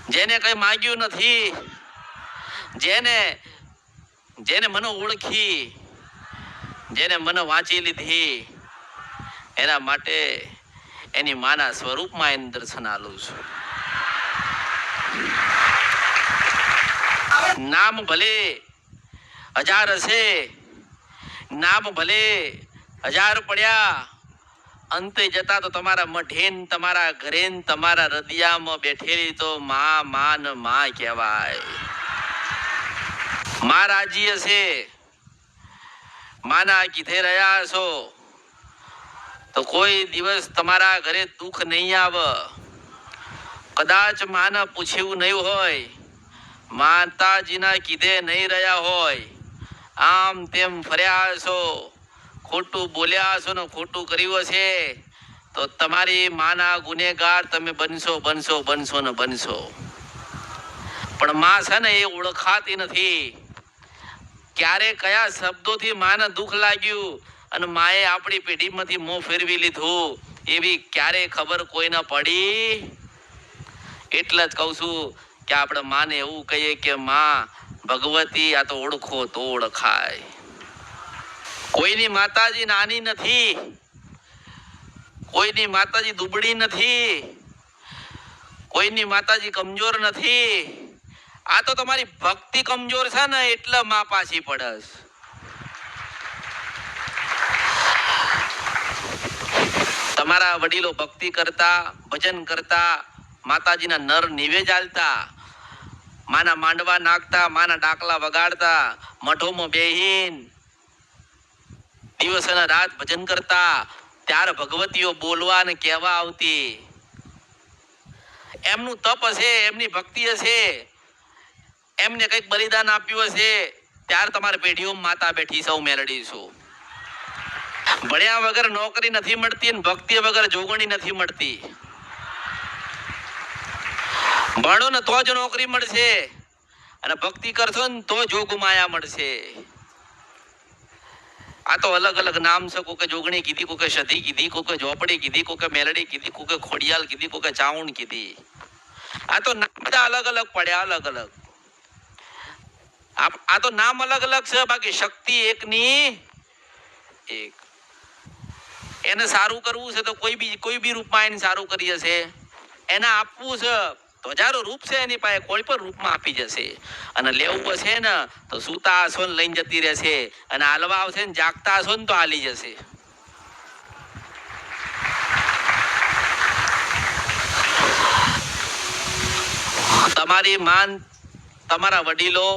જેને કઈ માગ્યું નથી, જેને જેને મને ઓળખી, જેને મને વાંચી લીધી, એના માટે એની માના સ્વરૂપમાં એને દર્શન આલું છું. નામ ભલે હજાર હશે, નામ ભલે હજાર પડ્યા, અંતે જતા તો તમારા મઢેન, તમારા ઘરેન, તમારા હૃદયમાં બેઠેલી તો માં કહેવાય. માં રાજી હશે, માના કીધે રહ્યા છો તો કોઈ દિવસ તમારા ઘરે દુઃખ નહીં આવે. કદાચ માને પૂછ્યું નહીં હોય, માતાજીના કીધે નહીં રહ્યા હોય, આમ તેમ ફર્યા છો, ખોટું બોલ્યા છો ને ખોટું કર્યું હશે તો તમારી માના ગુનેગાર તમે બનશો ને બનશો. પણ માં છે ને એ ઓળખાતી નથી. ક્યારે કયા શબ્દોથી માને દુઃખ લાગ્યું અને માએ આપણી પેઢીમાંથી મોં ફેરવી લીધું એવી ક્યારે ખબર કોઈ ન પડી. એટલે જ કહું છું કે આપણે માને એવું કહીએ કે માં ભગવતી, આ તો ઓળખો તો ઓળખાય. કોઈની માતાજી નાની નથી, કોઈની માતાજી દુબળી નથી, કોઈની માતાજી કમજોર નથી. આ તો તમારી ભક્તિ કમજોર છે ને એટલે માં પાછી પડસ. તમારા વડીલો ભક્તિ કરતા, ભજન કરતા, માતાજીના નર નિવેદ આલતા, માના માંડવા નાખતા, માના ડાકલા વગાડતા, મઠોમાં બેહીન દિવસ અને રાત ભજન કરતા, ત્યારે ભગવતીઓ બોલવા અને કહેવા આવતી. એમનું તપ હશે, એમની ભક્તિ હશે, એમને કંઈક બલિદાન આપ્યું હશે, ત્યારે તમારી પેઢીઓમાં માતા બેઠી સૌ મેળડીશું. ભણ્યા વગર નોકરી નથી મળતી અને ભક્તિ વગર જોગણી નથી મળતી. ભણો ને તો જ નોકરી મળશે અને ભક્તિ કરશો ને તો જોગ માયા મળશે. આ તો અલગ અલગ નામ છે. કોકે જોગણી કીધી, કોકે સધી કીધી, કોકે ઝોપડી કીધી, કોકે મેલડી કીધી, કોકે ખોડિયાલ કીધી, કોકે ચાઉણ કીધી. આ તો નામ બધા અલગ અલગ પડ્યા, અલગ અલગ. આ તો નામ અલગ અલગ છે, બાકી શક્તિ એકની એક. એને સારું કરવું છે તો કોઈ બી રૂપમાં એને સારું કરી હશે. એને આપવું છે તો હજારો રૂપ છે એની પાસે, કોઈ પણ રૂપમાં આપી જશે. અને લેવું હશે ને તો સૂતા હશો ને લઈને જતી રહેશે, અને હાલવા આવશે ને જાગતા હશો ને તો હાલી જશે. તમારી માન, તમારા વડીલો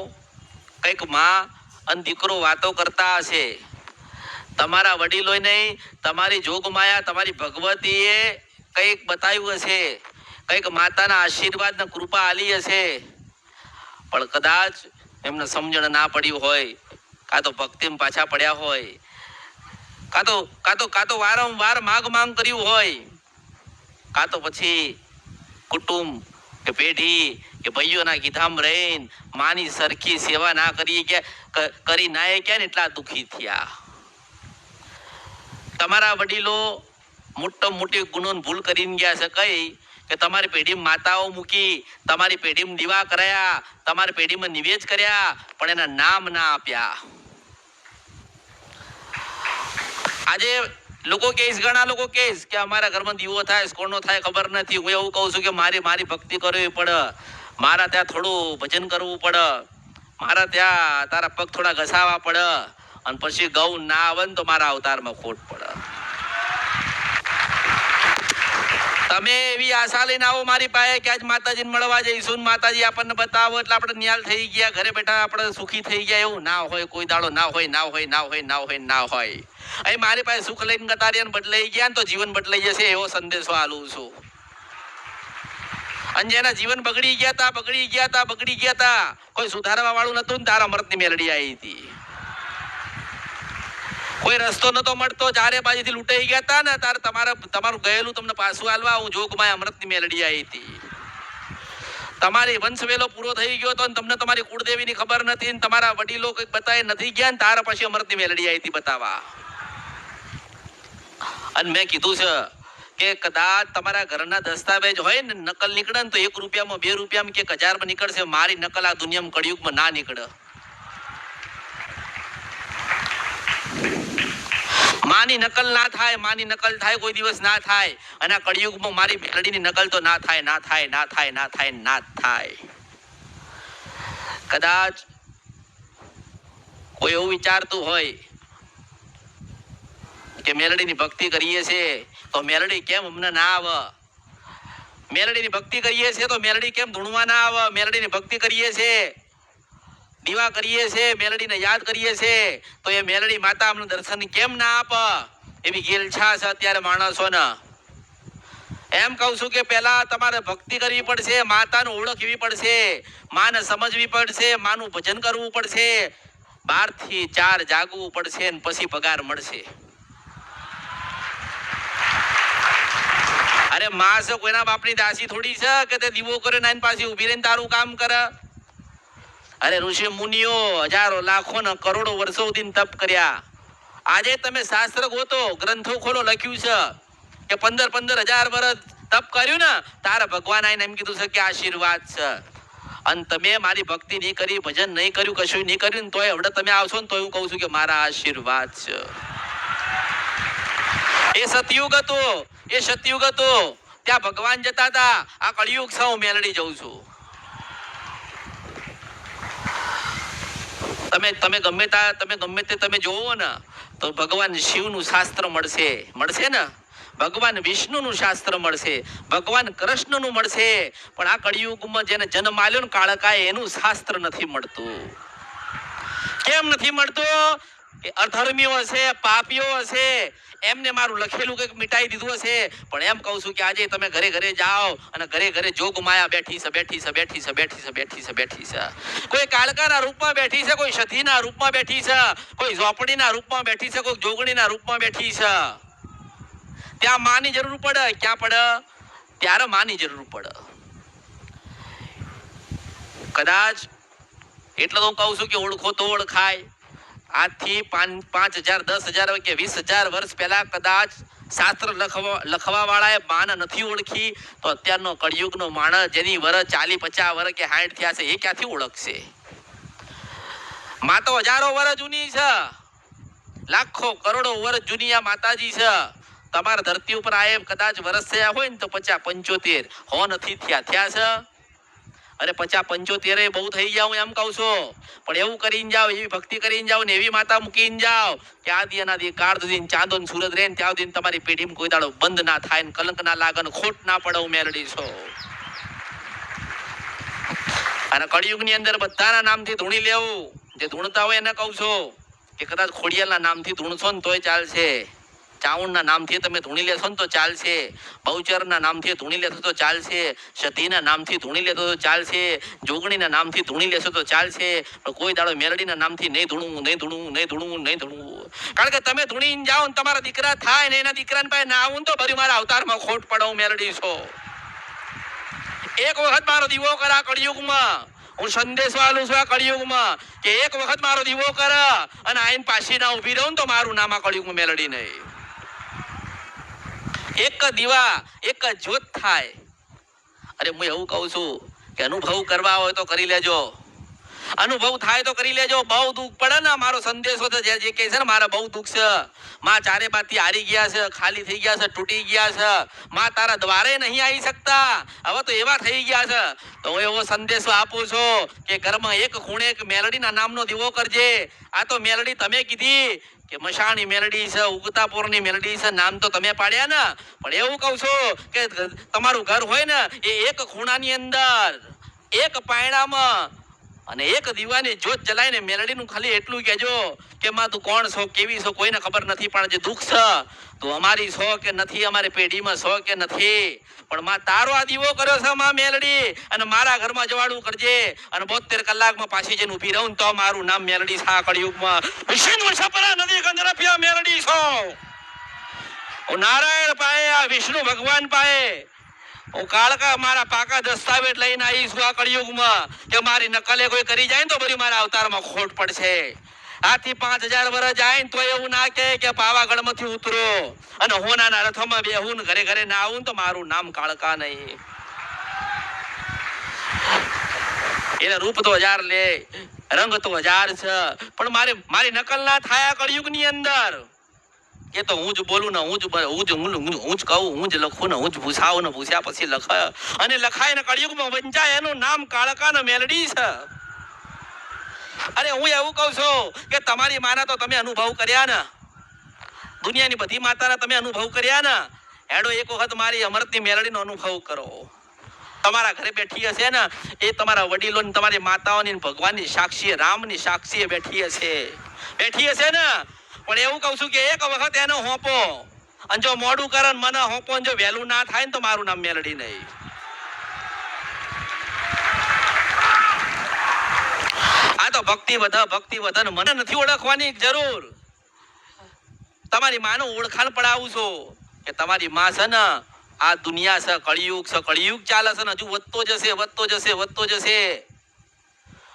કઈક માં અને દીકરો વાતો કરતા હશે. તમારા વડીલો નહીં, તમારી જોગમાયા, તમારી ભગવતીએ કઈક બતાવ્યું હશે, કઈક માતાના આશીર્વાદ ને કૃપા આલી હશે. પણ કદાચ એમને સમજણ ના પડ્યું હોય, કાં તો ભક્તિમાં પાછા પડ્યા હોય, કાં તો વારંવાર માંગ કર્યું હોય, કાં તો પછી કુટુંબ કે પેઢી કે ભાઈઓના કીધામાં રહીને માની સરખી સેવા ના કરી ના ક્યાં એટલા દુઃખી થયા. તમારા વડીલો મોટી ગુનો ભૂલ કરીને ગયા છે. કઈ કે તમારી પેઢીમાં માતાઓ મૂકી, તમારી પેઢીમાં દીવા કરાયા, તમારી પેઢીમાં નિવેદ કર્યા, પણ એના નામ ના આપ્યા. આજે લોકો કહીશ, ઘણા લોકો કહીશ કે અમારા ઘરમાં દીવો થાય, કોનો થાય ખબર નથી. હું એવું કહું છું કે મારી ભક્તિ કરવી પડે, મારા ત્યાં થોડું ભજન કરવું પડે, મારા ત્યાં તારા પગ થોડા ઘસાવા પડે, અને પછી ગૌ ના આવે ને તો મારા અવતારમાં ખોટ પડે. તમે એવી આશા લઈને આવો મારી પાસે કે આજ માતાજીને મળવા જઈશું, માતાજી આપણને બતાવો એટલે આપણે ન્યાલ થઈ ગયા, ઘરે બેઠા આપણે સુખી થઈ ગયા. એવું ના હોય, કોઈ દાડો ના હોય. અહીં મારી પાસે સુખ લઈને ગતારિયાને બદલાઈ ગયા ને તો જીવન બદલાઈ જશે એવો સંદેશો આલું છું. અને જેના જીવન બગડી ગયા હતા, કોઈ સુધારવા વાળું નતું ને તારા અમૃતની મેલડી આવી હતી. કોઈ રસ્તો નતો મળતો, ચારે બાજુથી લૂંટાઈ ગયા હતા ને તારે તમારું ગયેલું તમને પાછું આલવા હું જોગમાં અમૃતની મેલડી આવી હતી. તમારી વંશવેલો પૂરો થઈ ગયો હતો ને તમને તમારી કુળદેવીની ખબર નથી ને તમારા વડીલો કંઈક બતાવી નથી ગયા ને તારા પછી અમૃતની મેલડી આવી હતી બતાવવા. અને મેં કીધું છે કે કદાચ તમારા ઘરના દસ્તાવેજ હોય ને નકલ નીકળે ને તો 1 રૂપિયામાં 2 રૂપિયામાં કે 1000માં નીકળશે. મારી નકલ આ દુનિયામાં કળિયુગમાં ના નીકળે. માની નકલ ના થાય, માની નકલ થાય કોઈ દિવસ ના થાય. અને આ કળિયુગમાં મારી મેલડીની નકલ તો ના થાય, ના થાય, ના થાય, ના થાય, ના થાય. કદાચ કોઈ એવું વિચારતું હોય કે મેલડીની ભક્તિ કરીએ છે તો મેલડી કેમ અમને ના આવે, મેલડીની ભક્તિ કરીએ છે તો મેલડી કેમ ધૂણવા ના આવે, મેલડીની ભક્તિ કરીએ છે, દીવા કરીએ છે, મેલડીને યાદ કરીએ છે તો એ મેલડી માતા અમને દર્શન કેમ ના આપે, એવી ગેલછા છે અત્યારે માણસોને. એમ કહું છું કે પહેલા તમારે ભક્તિ કરવી પડશે, માતાનું ઓળખવી પડશે, માને સમજવી પડશે, માનું ભજન કરવું પડશે, 12 થી 4 જાગવું પડશે ને પછી પગાર મળશે. અરે માં છે કોઈના બાપની દાસી થોડી છે કે તે દીવો કરે નાઈન પાછી ઉભી રહીને તારું કામ કરે. અરે ઋષિ મુનિઓ હજારો લાખો ને કરોડો વર્ષો સુધી તપ કર્યા. આજે તમે શાસ્ત્ર ગોતો, ગ્રંથો ખોલો, લખ્યું છે કે 15,000 વર્ષ તપ કર્યું ને તારા ભગવાન આઈને એમ કીધું છે કે આશીર્વાદ છે. અને તમે મારી ભક્તિ નહીં કરી, ભજન નહીં કર્યું, કશું નહીં કર્યું ને તોય હવે તમે આવશો ને તો હું કહું છું કે મારા આશીર્વાદ છે. એ સતયુગ હતો, એ સતયુગ હતો, ત્યાં ભગવાન જતા હતા. આ કળિયુગ છે, હું મેલડી જઉં છું. તમે ગમે તે તમે જોવો ને તો ભગવાન શિવનું શાસ્ત્ર મળશે ને, ભગવાન વિષ્ણુનું શાસ્ત્ર મળશે, ભગવાન કૃષ્ણનું મળશે. પણ આ કળિયુગમાં જેને જન્મ આલ્યો ને કાળકાએ એનું શાસ્ત્ર નથી મળતું. કેમ નથી મળતું? કે અધર્મીઓ હશે, પાપીઓ હશે, એમને મારું લખેલું કંઈક મિટાઈ દીધું હશે. પણ એમ કહું છું કે આજે તમે ઘરે ઘરે જાઓ અને ઘરે ઘરે જોગ માયા બેઠી છે, બેઠી છે, બેઠી છે, બેઠી છે, બેઠી છે, બેઠી છે. કોઈ કાળકાના રૂપમાં બેઠી છે, કોઈ સતીના રૂપમાં બેઠી છે, કોઈ ઝોપડીના રૂપમાં બેઠી છે, કોઈ જોગણીના રૂપમાં બેઠી છે. ત્યાં માની જરૂર પડે. ક્યાં પડે? ત્યારે માની જરૂર પડે. કદાચ એટલે તો હું કહું છું કે ઓળખો તો ઓળખાય. આજથી 5,000, 10,000 કે 20,000 વર્ષ પહેલા કદાચ શાસ્ત્ર લખવા વાળાએ માને નથી ઓળખી તો અત્યારનો કળિયુગનો માણસ જેની વર્ષ 40, 50 વર્ષ કે 60 થયા છે એ ક્યાંથી ઓળખશે? માં તો હજારો વર્ષ જૂની છે, લાખો કરોડો વર્ષ જૂની આ માતાજી છે. તમારા ધરતી ઉપર આ કદાચ વર્ષ થયા હોય ને તો 50, 75 હો નથી થયા છે. અરે 50, 75 બહુ થઈ જાવ એમ કહું છું. પણ એવું કરીને જાઓ, એવી ભક્તિ કરીને જાઓ ને એવી માતા મૂકીને જાઓ કે આદિ અનાદિ કાળ સુધી ચાંદો ને સૂરજ રહે ને ત્યાં સુધી તમારી પેઢીમાં કોઈ દાડો બંધ ના થાય ને કલંક ના લાગે ને ખોટ ના પડે. હું મેલડી છો. અને કળિયુગની અંદર બધાના નામથી ધૂણી લેવું. જે ધૂણતા હોય એને કહું છું કે કદાચ ખોડિયાલના નામથી ધૂણશો ને તોય ચાલશે, ચાવણના નામથી તમે ધૂણી લેશો ને તો ચાલશે, બહુચરના નામથી ધૂણી લેશો તો ચાલશે, સતીના નામથી ધૂણી લેશો તો ચાલશે, જોગણીના નામથી ધૂણી લેશો તો ચાલશે. પણ કોઈ દાડો મેલડીના નામથી નહીં ધૂણવું, નહીં ધૂણવું, નહીં ધૂણવું, નહીં ધૂણવું. કારણ કે તમે ધૂણીને જાઓ ને તમારા દીકરા થાય ને એના દીકરાને પાસે ના આવું તો ભરી મારા અવતારમાં ખોટ પડે. હું મેલડી છો. એક વખત મારો દીવો કરા કળિયુગમાં. હું સંદેશો આલું છું આ કળિયુગમાં કે એક વખત મારો દીવો કર અને આઈને પાછી ના ઉભી રહું તો મારું નામ આ કળિયુગમાં મેલડી નહીં. એક દીવા, એક જ્યોત થાય. અરે હું એવું કહું છું કે અનુભવ કરવા હોય તો કરી લેજો, અનુભવ થાય તો કરી લેજો. બહુ દુઃખ પડે ને મારો સંદેશો તો જે કહે છે ને મારા બહુ દુઃખ છે, માં ચારે બાજુથી હારી ગયા છે, ખાલી થઈ ગયા છે, તૂટી ગયા છે, માં તારા દ્વારે નહીં આવી શકતા, હવે તો એવા થઈ ગયા છે. તો હું એવો સંદેશો આપું છું કે ઘરમાં એક ખૂણે એક મેલડીના નામનો દીવો કરજે. આ તો મેલડી તમે કીધી કે મશાણી મેલડી છે, ઉગતાપુરની મેલડી છે, નામ તો તમે પાડ્યા ને. પણ એવું કહું છું કે તમારું ઘર હોય ને એ એક ખૂણાની અંદર એક પાયણામાં અને એક દીવાની જ્યોત જલાઈને મેલડીનું ખાલી એટલું કહેજો કે માં તું કોણ છો, કેવી છો, કોઈને ખબર નથી. પણ જે દુઃખ છે તું અમારી છો કે નથી, અમારી પેઢીમાં છો કે નથી, પણ માં તારો આ દીવો કર્યો છે માં મેલડી અને મારા ઘરમાં જવાડું કરજે. અને 72 કલાકમાં પાછી જઈને ઊભી રહું તો મારું નામ મેલડી છે. આ કળિયુગમાં વિષ્ણુ સપરા નદી ગંધરપિયા મેલડી છો. હું નારાયણ પાએ, આ વિષ્ણુ ભગવાન પાએ હું કાળકા મારા પાકા દસ્તાવેજ લઈને આવીશું આ કળિયુગમાં કે મારી નકલે કોઈ કરી જાય ને તો બધી મારા અવતારમાં ખોટ પડશે. આથી 5000 વર્ષ જાય ને તો એવું ના કે પાવાગઢ માંથી ઉતરો અને હોનાના રથમાં બેહું ને ઘરે ઘરે ના આવું તો મારું નામ કાળકા નહીં. એને રૂપ તો 1000 લે, રંગ તો 1000 છે, પણ મારી નકલ ના થાય કળિયુગ ની અંદર. કે તો હું જ બોલું ને હું જ કહું, હું જ લખું ને હું જ ભૂસાવું ને ભૂસ્યા પછી લખાય અને લખાય ને કળિયુગમાં વંચાય એનું નામ કાળકા ને મેલડી છે. અરે હું એવું કહું છું કે તમારી માના તો તમે અનુભવ કર્યા ને, દુનિયાની બધી માતાના તમે અનુભવ કર્યા ને, એડો એક વખત મારી અમૃતની મેલડીનો અનુભવ કરો. તમારા ઘરે બેઠી હશે ને એ તમારા વડીલો ને તમારી માતાઓની ભગવાનની સાક્ષી રામની સાક્ષી બેઠી હશે ને. પણ એવું કહું છું કે એક વખત એને હોપો અને જો મોડું કરે મને હોપો જો વહેલું ના થાય ને તો મારું નામ મેલડી નહીં. આ તો ભક્તિ વધન મને નથી ઓળખવાની જરૂર. તમારી માનો ઓળખાણ પડાવું છું કે તમારી માં છે ને આ દુનિયા છે, કળિયુગ ચાલે છે ને હજુ વધતો જશે.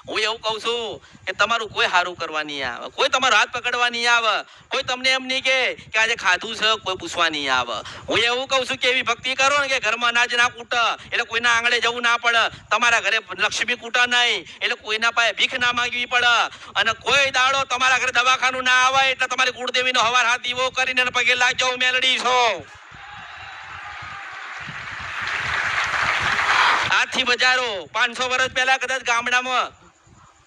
હું એવું કહું છું કે તમારું કોઈ સારું કરવા નહીં આવે, કોઈ તમારો હાથ પકડવા નહીં આવે, કોઈ તમને એમ નહીં કે આજે ખાધું છે કોઈ પૂછવા નહીં આવે. હું એવું કહું છું કે એવી ભક્તિ કરો ને કે ઘરમાં અનાજ ના કૂટે એટલે કોઈના આંગણે જવું ના પડે, તમારા ઘરે લક્ષ્મી કૂટા નહીં એટલે કોઈના પાસે ભીખ ના માંગવી પડે, અને કોઈ દાડો તમારા ઘરે દવાખાનું ના આવે એટલે તમારી કુળદેવીનો હવાર હાથ દીવો કરીને પગે લાગજો મેલડી છો. આજથી બજારો 500 વર્ષ પહેલા કદાચ ગામડામાં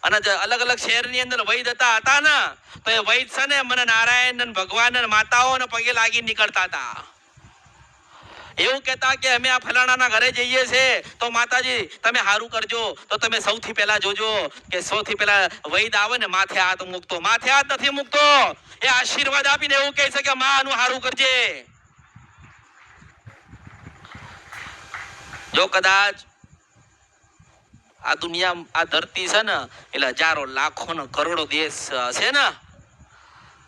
અને અલગ અલગ શહેરની અંદર વૈદ હતા ને તો એ વૈદ છે ને મને નારાયણ ભગવાન માતાઓ પગે લાગી નીકળતા હતા. એવું કહેતા કે અમે આ ફલાણાના ઘરે જઈએ છીએ તો માતાજી તમે સારું કરજો, તો તમે સૌથી પહેલા જોજો કે સૌથી પહેલા વૈદ આવે ને માથે હાથ મૂકતો, માથે હાથ નથી મૂકતો, એ આશીર્વાદ આપીને એવું કહે છે કે માં આનું સારું કરજે. જો કદાચ આ દુનિયા આ ધરતી છે ને એટલે હજારો લાખો ને કરોડો દેશ છે ને,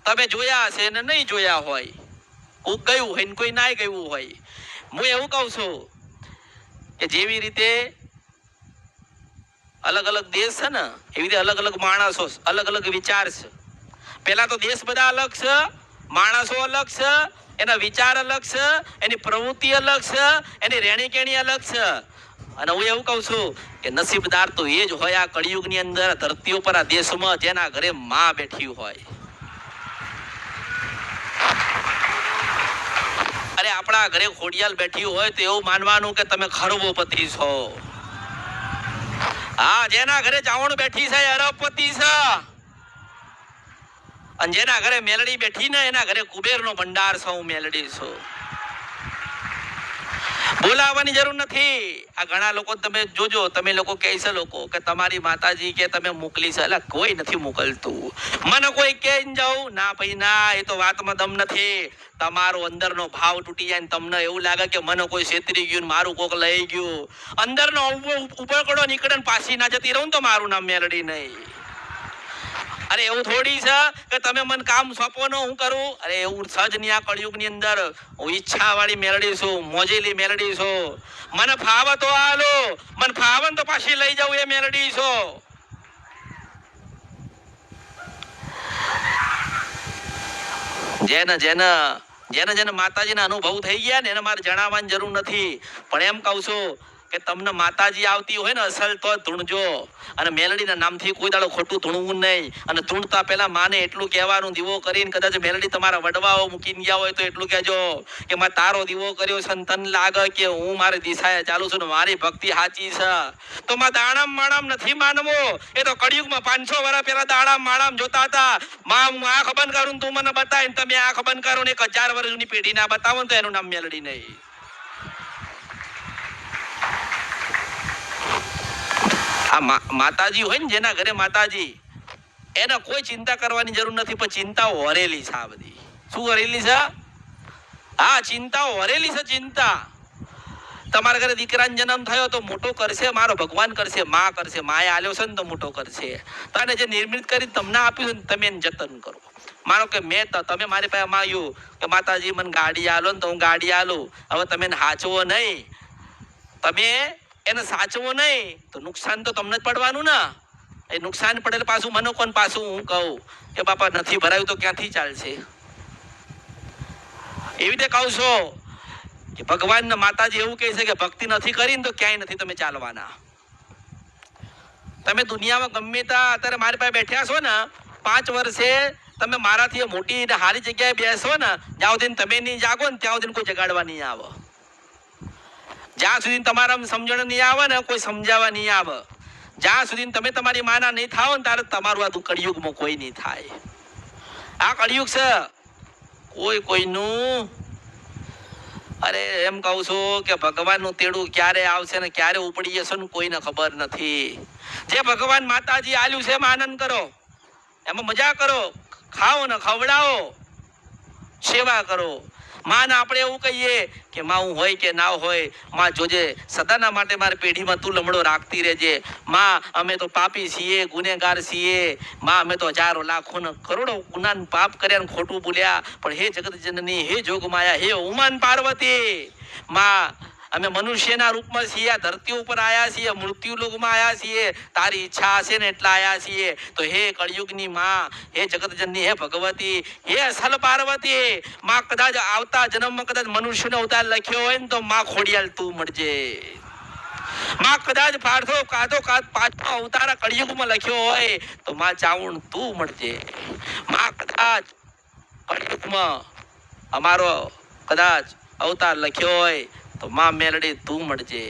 તમે જોયા હશે ને નહીં જોયા હોય, કોઈ ગયું હોય ને કોઈ ના ગયું હોય. હું એવું કહું છું કે જેવી રીતે અલગ અલગ દેશ છે ને એવી રીતે અલગ અલગ માણસો, અલગ અલગ વિચાર છે. પેલા તો દેશ બધા અલગ છે, માણસો અલગ છે, એના વિચાર અલગ છે, એની પ્રવૃત્તિ અલગ છે, એની રહેણી કેણી અલગ છે. અને હું એવું કહું છું કે નસીબદાર તો એ જ હોય આ કળિયુગની અંદર ધરતી ઉપર આ દેશમાં જેના ઘરે માં બેઠી હોય. અરે આપણા ઘરે ખોડિયાલ બેઠી હોય તો એવું માનવાનું કે તમે ખરબોપતિ છો. હા, જેના ઘરે ચાવણ બેઠી છે અરબપતિ છે, અને જેના ઘરે મેલડી બેઠી ને એના ઘરે કુબેરનો ભંડાર છે. હું મેલડી છું, બોલાવવાની જરૂર નથી. આ ઘણા લોકો તમે જોજો, તમે લોકો કહે છે લોકો કે તમારી માતાજી કે તમે મોકલી છે, એટલે કોઈ નથી મોકલતું. મને કોઈ કહે જાઉં ના ભાઈ ના, એ તો વાતમાં દમ નથી. તમારો અંદરનો ભાવ તૂટી જાય ને તમને એવું લાગે કે મને કોઈ છેતરી ગયું, મારું કોક લઈ ગયું, અંદરનો ઉપરકડો નીકળે ને પાછી ના જતી રહું તો મારું નામ મેલડી નહીં. અરે એવું થોડી છે કે તમે મને કામ સોંપો ને હું કરું. અરે એવું સજ નહીં. આ કળિયુગની અંદર હું ઈચ્છા વાળી મેલડી છું, મોજેલી મેલડી છું. મને ફાવે તો આલો, મને ફાવે તો પાછી લઈ જાઉં એ મેલડી છો. જેને માતાજીના અનુભવ થઈ ગયા ને એને મારે જણાવવાની જરૂર નથી, પણ એમ કહું છું કે તમને માતાજી આવતી હોય ને અસલ તો ધૂણજો, અને મેલડીના નામથી કોઈ દાડો ખોટું ધૂણવું નહીં. અને ધૂણતા પહેલા માને એટલું કહેવાનું, દીવો કરીને કદાચ મેલડી તમારા વડવાઓ મૂકીને ગયા હોય તો એટલું કહેજો કે માં તારો દીવો કર્યો છે, તને લાગે કે હું મારી દિશાએ ચાલુ છું ને મારી ભક્તિ સાચી છે, તો માં દાણામ માણામ નથી માનવો. એ તો કળિયુગમાં 500 વર્ષ પહેલા દાણામ માણામ જોતા હતા. માં હું આંખ બંધ કરું તું મને બતાવીને તમે આંખ બંધ કરો ને 1000 વર્ષની પેઢી ના બતાવો તો એનું નામ મેલડી નહીં. આ માતાજી હોય ને જેના ઘરે માતાજી, એને કોઈ ચિંતા કરવાની જરૂર નથી, પણ ચિંતાઓ હરેલી છે. આ બધી શું હરેલી છે? હા, ચિંતાઓ હરેલી છે. ચિંતા તમારા ઘરે દીકરાનો જન્મ થયો તો મોટો કરશે મારો ભગવાન કરશે, માં કરશે, માએ આલ્યો છે ને તો મોટો કરશે. તને જે નિર્મિત કરી તમને આપ્યું છે ને તમે એને જતન કરો. માનો કે તમે મારી પાસે માંગ્યું કે માતાજી મને ગાડી આલો ને તો હું ગાડી આલું. હવે તમે એને સાચવો નહીં, તમે એને સાચવો નહીં તો નુકસાન તો તમને જ પડવાનું ને. એ નુકસાન પડેલ પાછું મને કોણ પાછું હું કહું કે બાપા નથી ભરાયું તો ક્યાંથી ચાલશે? એવી રીતે કહું છો કે ભગવાન માતાજી એવું કહે છે કે ભક્તિ નથી કરીને તો ક્યાંય નથી તમે ચાલવાના. તમે દુનિયામાં ગમે ત્યાં અત્યારે મારી પાસે બેઠ્યા છો ને 5 વર્ષે તમે મારાથી મોટી સારી જગ્યાએ બેસો ને, જ્યાં સુધી તમે નહીં જાગો ને ત્યાં સુધી કોઈ જગાડવા નહીં આવે. જ્યાં સુધી તમારા સમજણ નહીં આવે ને કોઈ સમજાવવા નહીં આવે. જ્યાં સુધી તમે તમારી માના નહીં થાવ ને ત્યારે તમારું આ કળિયુગમાં કોઈ નહીં થાય. આ કળિયુગ છે, કોઈ કોઈનું. અરે એમ કહું છું કે ભગવાનનું તેડું ક્યારે આવશે ને ક્યારે ઉપડી જશે ને કોઈને ખબર નથી. જે ભગવાન માતાજી આલ્યું છે એમાં આનંદ કરો, એમાં મજા કરો, ખાઓ ને ખવડાવો, સેવા કરો. માં આપણે એવું કહીએ કે માં હું હોય કે ના હોય, માં જોજે સદાના માટે મારી પેઢીમાં તું લમડો રાખતી રહેજે. માં અમે તો પાપી છીએ, ગુનેગાર છીએ. માં અમે તો હજારો લાખો ને કરોડો ગુના પાપ કર્યા ને ખોટું બોલ્યા, પણ હે જગત જનની, હે જોગમાયા, હે ઉમાન પાર્વતી, માં અમે મનુષ્યના રૂપમાં છીએ, ધરતી ઉપર આયા છીએ, મૃત્યુ લોકમાં આયા છીએ, તારી ઈચ્છા હશે ને એટલા આયા છીએ. તો હે કળિયુગની માં, હે જગતજનની, હે ભગવતી, હે અસલ પાર્વતી, માં કદાચ આવતા જન્મમાં કદાચ મનુષ્યનો અવતાર લખ્યો હોય ને તો માં ખોડિયાલ તું મળજે. માં કદાચ પાછો અવતાર કળિયુગમાં લખ્યો હોય તો માં ચાવણ તું મળજે. માં કદાચ કળિયુગમાં અમારો કદાચ અવતાર લખ્યો હોય તો માં મેલડી તું મળજે.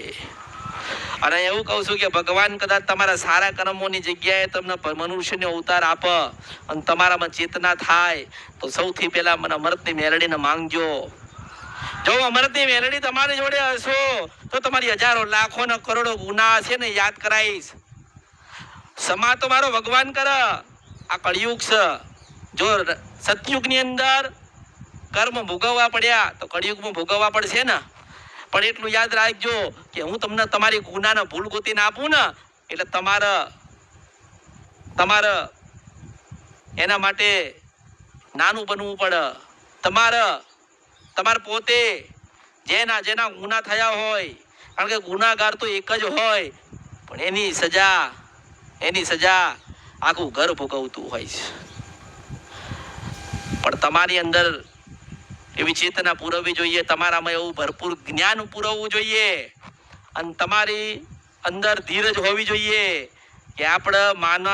અને એવું કહું છું કે ભગવાન કદાચ તમારા સારા કર્મોની જગ્યાએ તમને મનુષ્યનો અવતાર આપે અને તમારામાં ચેતના થાય તો સૌથી પહેલા મને અમૃતની મેલડીને માંગજો. જો અમૃતની મેલડી તમારી જોડે હશો તો તમારી હજારો લાખો ને કરોડો ગુના છે ને યાદ કરાઈશ. સમા તો મારો ભગવાન કરે, આ કળિયુગ છે. જો સતયુગની અંદર કર્મ ભોગવવા પડ્યા તો કળિયુગમાં ભોગવવા પડશે ને. પણ એટલું યાદ રાખજો કે હું તમને તમારી ગુનાને ભૂલ ગોતીને આપું ને એટલે તમારે એના માટે નાનું બનવું પડે. તમારે પોતે જેના ગુના થયા હોય, કારણ કે ગુનાગાર તો એક જ હોય, પણ એની સજા આખું ઘર ભોગવતું હોય છે. પણ તમારી અંદર એવી ચેતના પૂરવવી જોઈએ, તમારામાં એવું ભરપૂર જ્ઞાન પૂરવવું જોઈએ અને તમારી અંદર ધીરજ હોવી જોઈએ કે આપણે માનવ